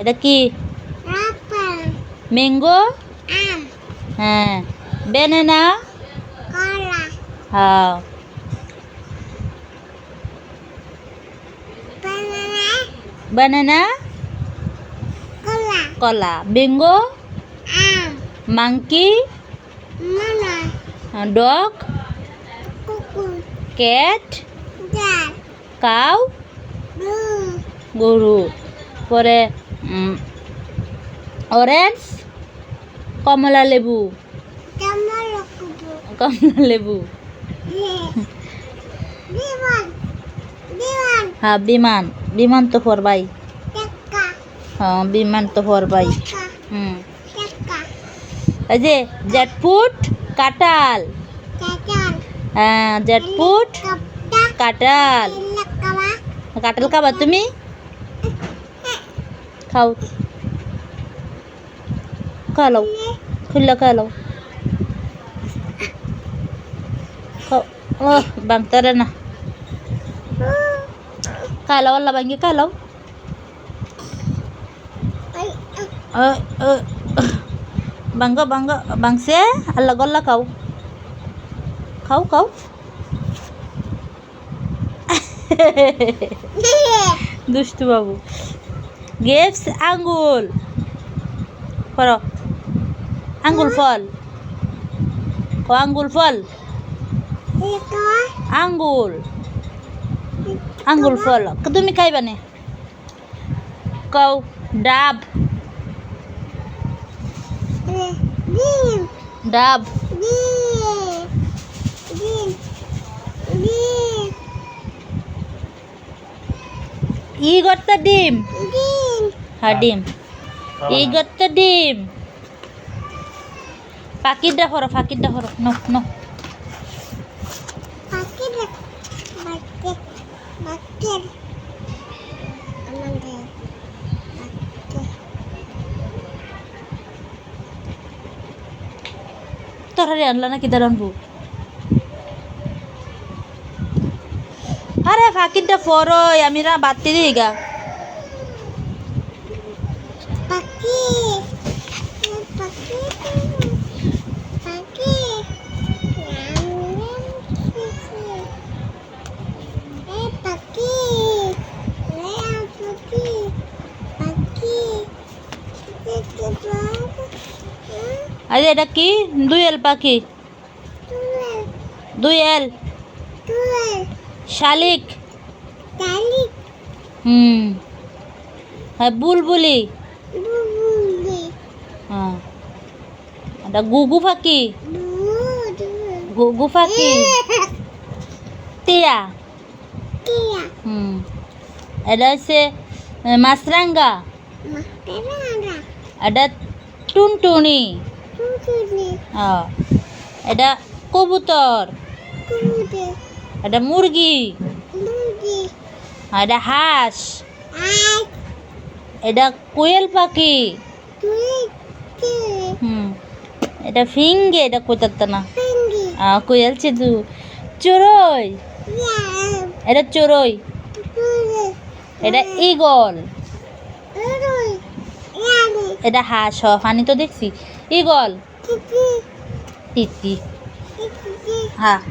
এটা কি? ম্যাঙ্গো। হ্যাঁ। ব্যানানা। হ্যাঁ। বানানা কলা। বেঙ্গো মাংকি ডগ ক্যাট কাউ গরু। পরে অরেঞ্জ কমলা লেবু। কমলা লেবু। হ্যাঁ বিমান। বিমান তো ফরবাই। হ্যাঁ বিমান তো ফরবাই। এই যে জ্যাকফ্রুট কাঁঠাল। হ্যাঁ জ্যাকফ্রুট কাঁঠাল। কাঁঠাল খাবা তুমি? খাও খালো খুললা খালো খাও। ও বাংতারে না খালো আল্লাহ ভাঙ্গি খালো। bangga bangga bangse Allah golla kau kau দুষ্টু বাবু। গেপস আঙ্গুল পড়ো। আঙ্গুল ফল ও আঙ্গুল ফল আঙ্গুল আঙ্গুল ফল তুমি খাইবানে কও। ডাব ডাব ই গর্ত ডিম। হ্যাঁ ডিম ই গর্ত ডিম। পাখিটা হরো ফাঁকিটা হরো ন ন তরকারি আনলা না কিদার আনবো? আরে ফাঁকিটা ফরই আমি রা বাতি দিই গা। আরে এটা কি? দুয়েল পাখি। দুয়েল শালিক। হ্যাঁ বুলবুলি। হ্যাঁ এটা গুগু পাখি। গুগু পাখি। টিয়া। এটা হচ্ছে মাছরাঙ্গা। এটা টুনটুনি। হ্যাঁ এটা কবুতর। এটা মুরগি। এটা হাঁস। এটা কোয়েল পাখি। এটা ফিঙ্গে। এটা কোথাও না কোয়েল চেদু। চড়ুই। এটা চড়ুই। এটা ঈগল। এটা হাঁস পানি তো দেখছি। ঈগল তিতি। হ্যাঁ।